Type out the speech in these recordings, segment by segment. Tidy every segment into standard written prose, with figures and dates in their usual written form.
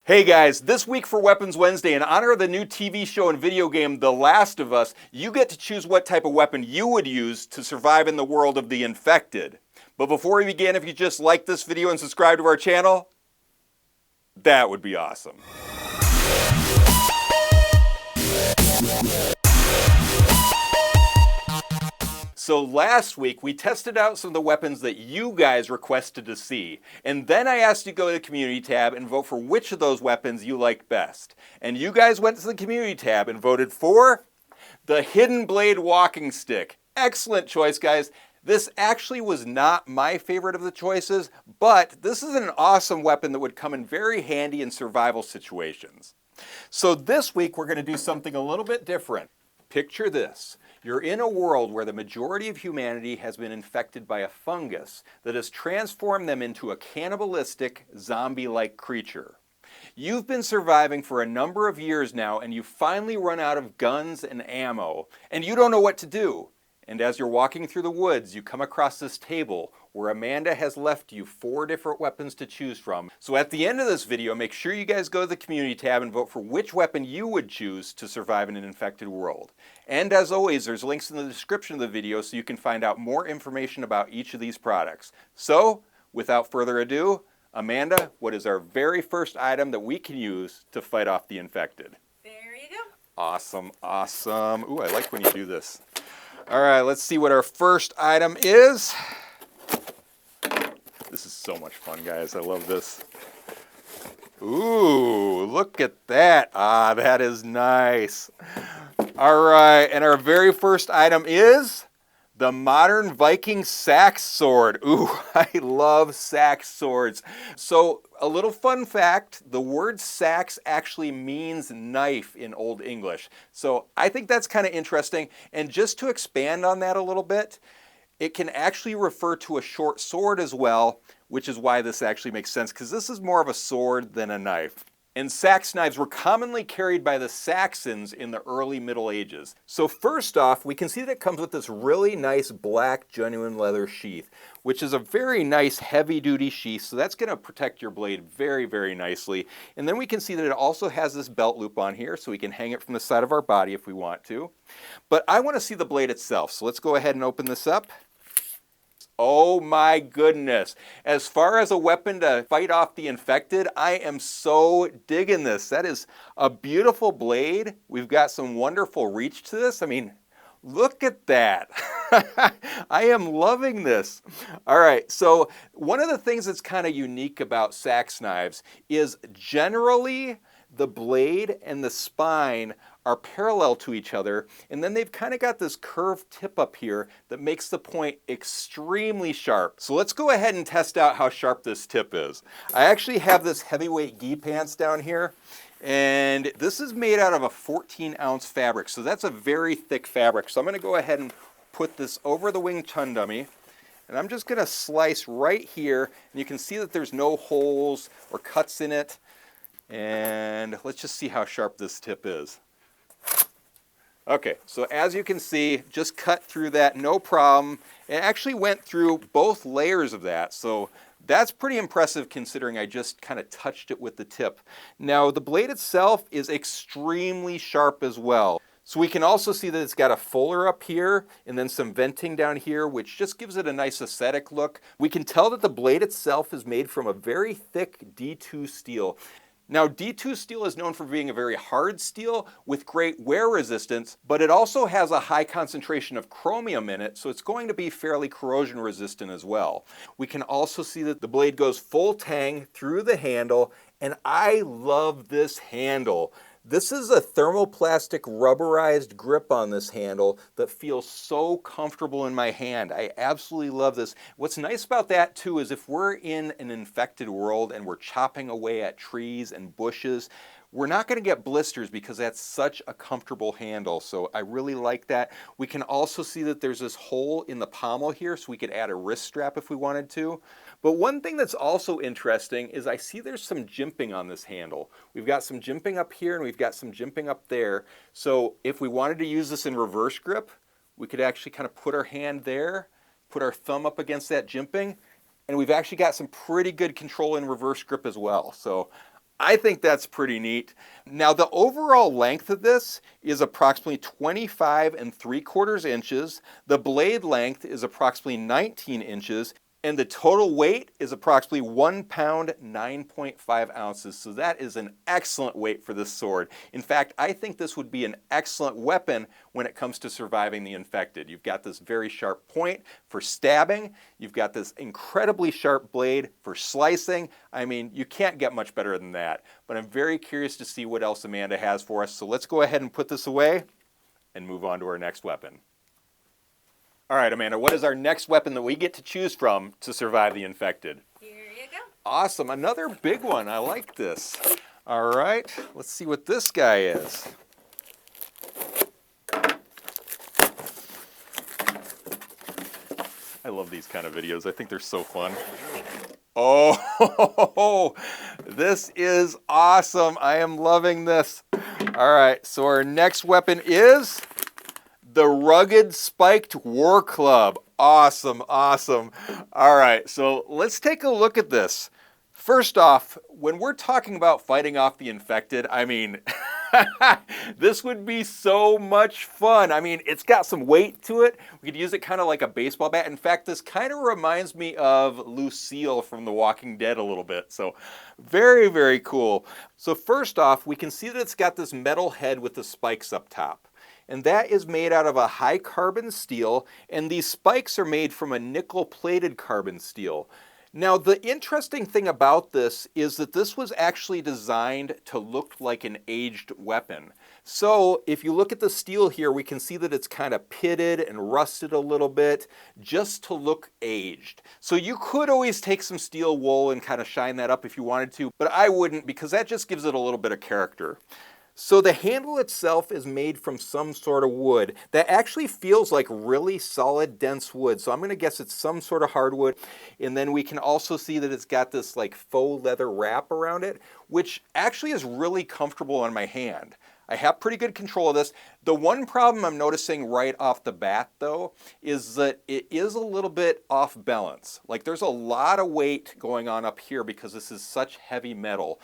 Hey guys, this week for Weapons Wednesday, in honor of the new TV show and video game The Last of Us, you get to choose what type of weapon you would use to survive in the world of the infected. But before we begin, if you just like this video and subscribe to our channel, that would be awesome. So last week, we tested out some of the weapons that you guys requested to see. And then I asked you to go to the community tab and vote for which of those weapons you liked best. And you guys went to the community tab and voted for the Hidden Blade walking stick. Excellent choice, guys. This actually was not my favorite of the choices, but this is an awesome weapon that would come in very handy in survival situations. So this week, we're going to do something a little bit different. Picture this. You're in a world where the majority of humanity has been infected by a fungus that has transformed them into a cannibalistic, zombie-like creature. You've been surviving for a number of years now, and you finally run out of guns and ammo, and you don't know what to do. And as you're walking through the woods, you come across this table where Amanda has left you 4 different weapons to choose from. So at the end of this video, make sure you guys go to the community tab and vote for which weapon you would choose to survive in an infected world. And as always, there's links in the description of the video so you can find out more information about each of these products. So, without further ado, Amanda, what is our very first item that we can use to fight off the infected? There you go. Awesome, awesome. Ooh, I like when you do this. All right, let's see what our first item is. This is so much fun, guys. I love this. Ooh, look at that. Ah, that is nice. All right, and our very first item is the modern Viking Seax sword. Ooh, I love Seax swords. So, a little fun fact, the word Seax actually means knife in Old English. So, I think that's kind of interesting. And just to expand on that a little bit, it can actually refer to a short sword as well, which is why this actually makes sense, because this is more of a sword than a knife. And Seax knives were commonly carried by the Saxons in the early Middle Ages. So first off, we can see that it comes with this really nice black genuine leather sheath, which is a very nice heavy-duty sheath, so that's going to protect your blade very, very nicely. And then we can see that it also has this belt loop on here, so we can hang it from the side of our body if we want to. But I want to see the blade itself, so let's go ahead and open this up. Oh my goodness. As far as a weapon to fight off the infected, I am so digging this. That is a beautiful blade. We've got some wonderful reach to this. I mean, look at that. I am loving this. All right, so one of the things that's kind of unique about Seax knives is generally the blade and the spine are parallel to each other, and then they've kind of got this curved tip up here that makes the point extremely sharp. So let's go ahead and test out how sharp this tip is. I actually have this heavyweight gi pants down here, and this is made out of a 14-ounce fabric, so that's a very thick fabric. So I'm going to go ahead and put this over the Wing Chun dummy, and I'm just going to slice right here, and you can see that there's no holes or cuts in it. And let's just see how sharp this tip is. Okay, so as you can see, just cut through that, no problem. It actually went through both layers of that, so that's pretty impressive considering I just kind of touched it with the tip. Now, the blade itself is extremely sharp as well. So we can also see that it's got a fuller up here and then some venting down here, which just gives it a nice aesthetic look. We can tell that the blade itself is made from a very thick D2 steel. Now, D2 steel is known for being a very hard steel with great wear resistance, but it also has a high concentration of chromium in it, so it's going to be fairly corrosion resistant as well. We can also see that the blade goes full tang through the handle, and I love this handle. This is a thermoplastic rubberized grip on this handle that feels so comfortable in my hand. I absolutely love this. What's nice about that too is if we're in an infected world and we're chopping away at trees and bushes, we're not going to get blisters because that's such a comfortable handle, so I really like that. We can also see that there's this hole in the pommel here, so we could add a wrist strap if we wanted to. But one thing that's also interesting is I see there's some jimping on this handle. We've got some jimping up here and we've got some jimping up there. So if we wanted to use this in reverse grip, we could actually kind of put our hand there, put our thumb up against that jimping, and we've actually got some pretty good control in reverse grip as well. So I think that's pretty neat. Now, the overall length of this is approximately 25 3/4 inches. The blade length is approximately 19 inches. And the total weight is approximately 1 pound, 9.5 ounces. So that is an excellent weight for this sword. In fact, I think this would be an excellent weapon when it comes to surviving the infected. You've got this very sharp point for stabbing. You've got this incredibly sharp blade for slicing. I mean, you can't get much better than that. But I'm very curious to see what else Amanda has for us. So let's go ahead and put this away and move on to our next weapon. All right, Amanda, what is our next weapon that we get to choose from to survive the infected? Here you go. Awesome, another big one. I like this. All right, let's see what this guy is. I love these kind of videos. I think they're so fun. Oh, this is awesome. I am loving this. All right, so our next weapon is the Rugged Spiked War Club. Awesome, awesome. All right, so let's take a look at this. First off, when we're talking about fighting off the infected, I mean, this would be so much fun. I mean, it's got some weight to it. We could use it kind of like a baseball bat. In fact, this kind of reminds me of Lucille from The Walking Dead a little bit. So very, very cool. So first off, we can see that it's got this metal head with the spikes up top. And that is made out of a high carbon steel, and these spikes are made from a nickel-plated carbon steel. Now, the interesting thing about this is that this was actually designed to look like an aged weapon. So if you look at the steel here, we can see that it's kind of pitted and rusted a little bit just to look aged. So you could always take some steel wool and kind of shine that up if you wanted to, but I wouldn't, because that just gives it a little bit of character. So the handle itself is made from some sort of wood that actually feels like really solid, dense wood. So I'm going to guess it's some sort of hardwood. And then we can also see that it's got this like faux leather wrap around it, which actually is really comfortable on my hand. I have pretty good control of this. The one problem I'm noticing right off the bat, though, is that it is a little bit off balance. Like there's a lot of weight going on up here because this is such heavy metal.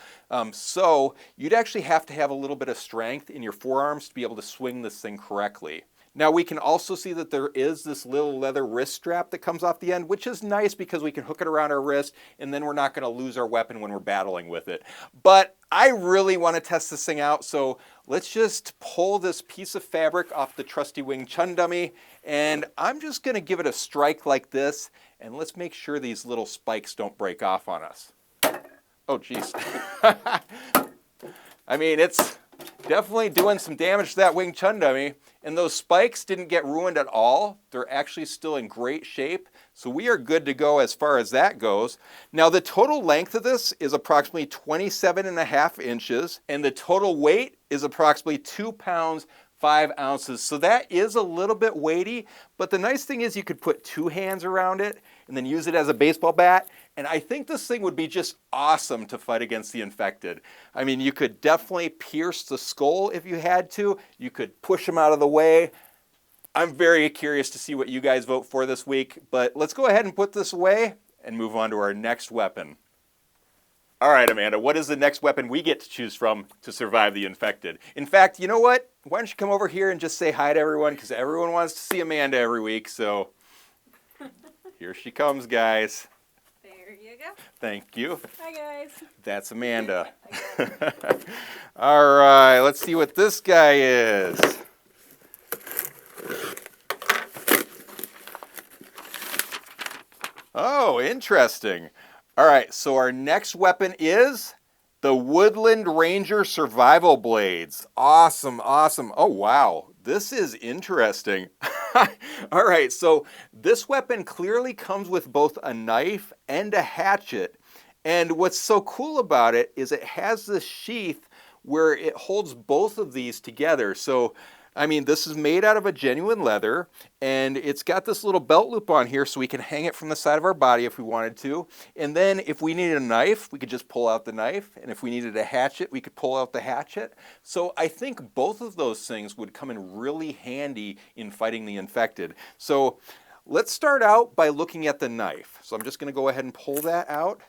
So you'd actually have to have a little bit of strength in your forearms to be able to swing this thing correctly. Now we can also see that there is this little leather wrist strap that comes off the end, which is nice because we can hook it around our wrist and then we're not going to lose our weapon when we're battling with it. But I really want to test this thing out, so let's just pull this piece of fabric off the trusty Wing Chun dummy, and I'm just going to give it a strike like this, and let's make sure these little spikes don't break off on us. Oh, geez. I mean, it's definitely doing some damage to that Wing Chun dummy. And those spikes didn't get ruined at all. They're actually still in great shape. So we are good to go as far as that goes. Now the total length of this is approximately 27.5 inches. And the total weight is approximately 2 pounds, 5 ounces. So that is a little bit weighty. But the nice thing is you could put two hands around it and then use it as a baseball bat. And I think this thing would be just awesome to fight against the infected. I mean, you could definitely pierce the skull if you had to. You could push them out of the way. I'm very curious to see what you guys vote for this week. But let's go ahead and put this away and move on to our next weapon. All right, Amanda, what is the next weapon we get to choose from to survive the infected? In fact, you know what? Why don't you come over here and just say hi to everyone, because everyone wants to see Amanda every week. So here she comes, guys. There you go. Thank you. Hi, guys. That's Amanda. All right, let's see what this guy is. Oh, interesting. All right, so our next weapon is the Woodland Ranger Survival Blades. Awesome, awesome. Oh, wow. This is interesting. All right, so this weapon clearly comes with both a knife and a hatchet. And what's so cool about it is it has this sheath where it holds both of these together. So, I mean, this is made out of a genuine leather, and it's got this little belt loop on here so we can hang it from the side of our body if we wanted to. And then if we needed a knife, we could just pull out the knife. And if we needed a hatchet, we could pull out the hatchet. So I think both of those things would come in really handy in fighting the infected. So let's start out by looking at the knife. So I'm just going to go ahead and pull that out.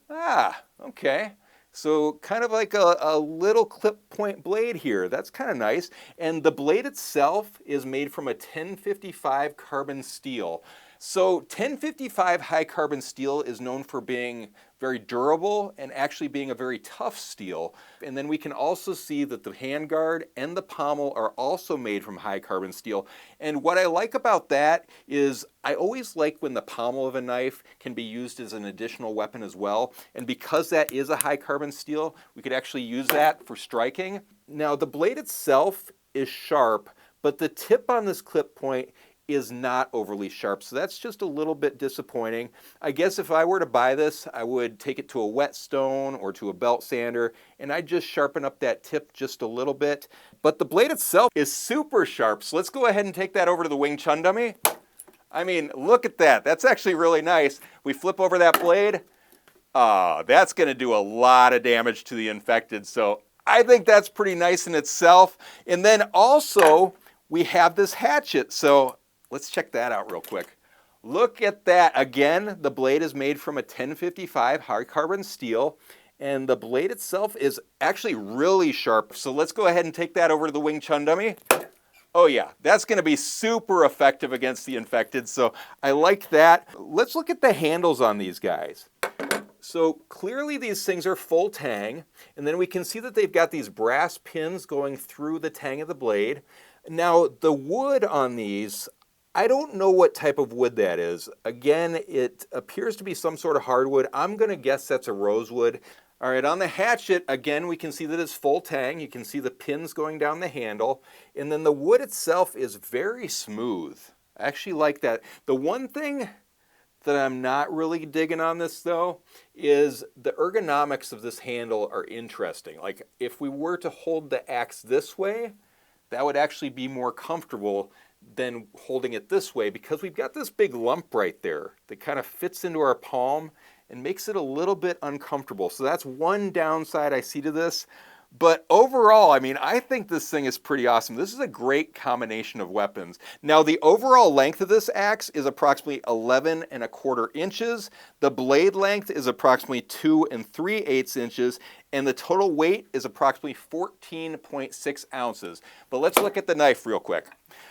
Ah, okay. So kind of like a little clip point blade here. That's kind of nice. And the blade itself is made from a 1055 carbon steel. So 1055 high carbon steel is known for being very durable and actually being a very tough steel. And then we can also see that the handguard and the pommel are also made from high carbon steel. And what I like about that is I always like when the pommel of a knife can be used as an additional weapon as well. And because that is a high carbon steel, we could actually use that for striking. Now the blade itself is sharp, but the tip on this clip point is not overly sharp, so that's just a little bit disappointing. I guess if I were to buy this, I would take it to a whetstone or to a belt sander, and I'd just sharpen up that tip just a little bit. But the blade itself is super sharp, so let's go ahead and take that over to the Wing Chun dummy. I mean, look at that. That's actually really nice. We flip over that blade. That's going to do a lot of damage to the infected, so I think that's pretty nice in itself. And then also, we have this hatchet, so let's check that out real quick. Look at that. Again, the blade is made from a 1055 hard carbon steel, and the blade itself is actually really sharp. So let's go ahead and take that over to the Wing Chun dummy. Oh yeah, that's going to be super effective against the infected, so I like that. Let's look at the handles on these guys. So clearly these things are full tang, and then we can see that they've got these brass pins going through the tang of the blade. Now the wood on these, I don't know what type of wood that is. Again, it appears to be some sort of hardwood. I'm going to guess that's a rosewood. All right, on the hatchet, again, we can see that it's full tang. You can see the pins going down the handle. And then the wood itself is very smooth. I actually like that. The one thing that I'm not really digging on this, though, is the ergonomics of this handle are interesting. Like, if we were to hold the axe this way, that would actually be more comfortable than holding it this way, because we've got this big lump right there that kind of fits into our palm and makes it a little bit uncomfortable. So that's one downside I see to this. But overall, I mean, I think this thing is pretty awesome. This is a great combination of weapons. Now, the overall length of this axe is approximately 11¼ inches. The blade length is approximately 2 3/8 inches. And the total weight is approximately 14.6 ounces. But let's look at the knife real quick.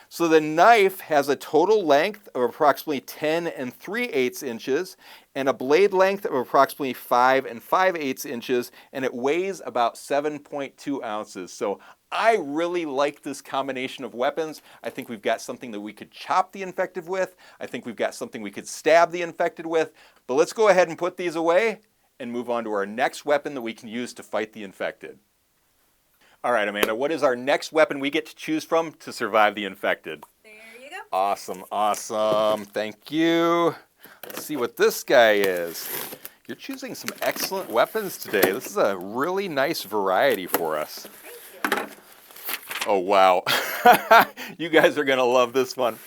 So the knife has a total length of approximately 10 3/8 inches and a blade length of approximately 5 5/8 inches, and it weighs about 7.2 ounces. So I really like this combination of weapons. I think we've got something that we could chop the infected with. I think we've got something we could stab the infected with. But let's go ahead and put these away and move on to our next weapon that we can use to fight the infected. All right, Amanda, what is our next weapon we get to choose from to survive the infected? There you go. Awesome, awesome. Thank you. Let's see what this guy is. You're choosing some excellent weapons today. This is a really nice variety for us. Thank you. Oh, wow. You guys are going to love this one.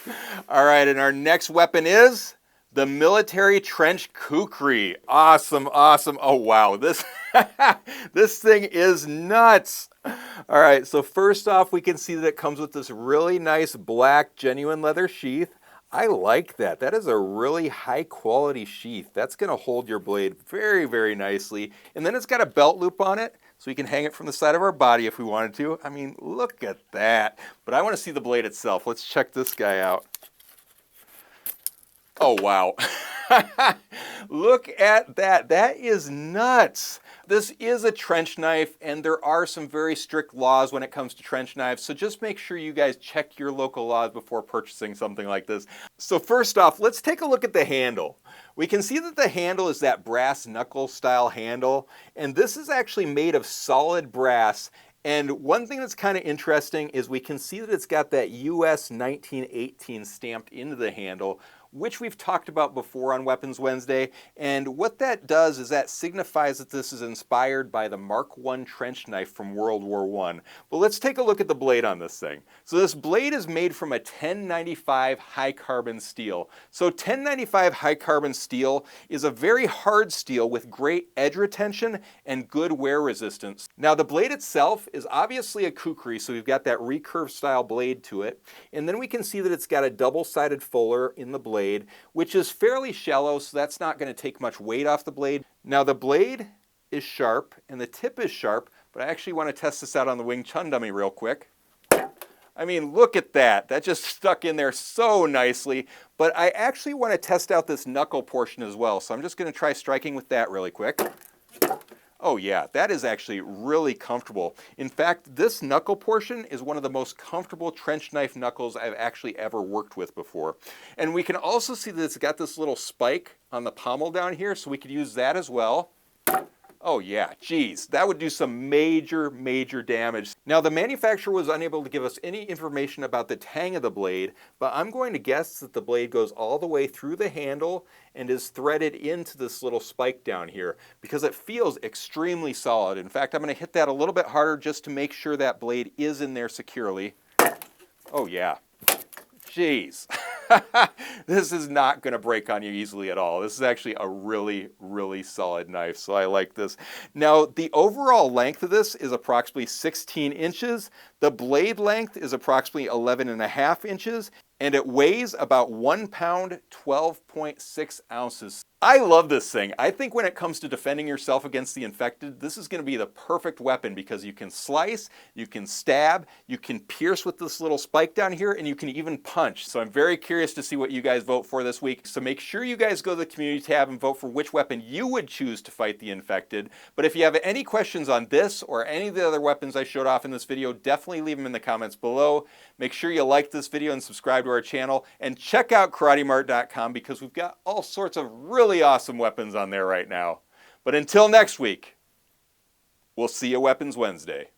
All right, and our next weapon is the military trench Kukri. Awesome, awesome. Oh, wow. This thing is nuts. All right, so first off, we can see that it comes with this really nice black genuine leather sheath. I like that. That is a really high quality sheath. That's going to hold your blade very, very nicely. And then it's got a belt loop on it, so we can hang it from the side of our body if we wanted to. I mean, look at that. But I want to see the blade itself. Let's check this guy out. Oh, wow. Look at that. That is nuts. This is a trench knife, and there are some very strict laws when it comes to trench knives, so just make sure you guys check your local laws before purchasing something like this. So first off, let's take a look at the handle. We can see that the handle is that brass knuckle style handle, and this is actually made of solid brass. And one thing that's kind of interesting is we can see that it's got that US 1918 stamped into the handle, which we've talked about before on Weapons Wednesday. And what that does is that signifies that this is inspired by the Mark I trench knife from World War I. But let's take a look at the blade on this thing. So this blade is made from a 1095 high carbon steel. So 1095 high carbon steel is a very hard steel with great edge retention and good wear resistance. Now the blade itself is obviously a kukri, so we've got that recurve style blade to it. And then we can see that it's got a double-sided fuller in the blade, which is fairly shallow, so that's not going to take much weight off the blade. Now the blade is sharp and the tip is sharp, but I actually want to test this out on the Wing Chun dummy real quick. I mean, look at that. That just stuck in there so nicely. But I actually want to test out this knuckle portion as well. So I'm just going to try striking with that really quick. Oh yeah, that is actually really comfortable. In fact, this knuckle portion is one of the most comfortable trench knife knuckles I've actually ever worked with before. And we can also see that it's got this little spike on the pommel down here, so we could use that as well. Oh yeah, geez, that would do some major, major damage. Now the manufacturer was unable to give us any information about the tang of the blade, but I'm going to guess that the blade goes all the way through the handle and is threaded into this little spike down here because it feels extremely solid. In fact, I'm going to hit that a little bit harder just to make sure that blade is in there securely. Oh yeah, jeez. This is not going to break on you easily at all. This is actually a really, really solid knife, so I like this. Now, the overall length of this is approximately 16 inches. The blade length is approximately 11.5 inches, and it weighs about 1 pound, 12.6 ounces. I love this thing. I think when it comes to defending yourself against the infected, this is going to be the perfect weapon because you can slice, you can stab, you can pierce with this little spike down here, and you can even punch. So I'm very curious to see what you guys vote for this week. So make sure you guys go to the community tab and vote for which weapon you would choose to fight the infected. But if you have any questions on this or any of the other weapons I showed off in this video, definitely leave them in the comments below. Make sure you like this video and subscribe to our channel, and check out KarateMart.com because we've got all sorts of really awesome weapons on there right now. But until next week, we'll see you Weapons Wednesday.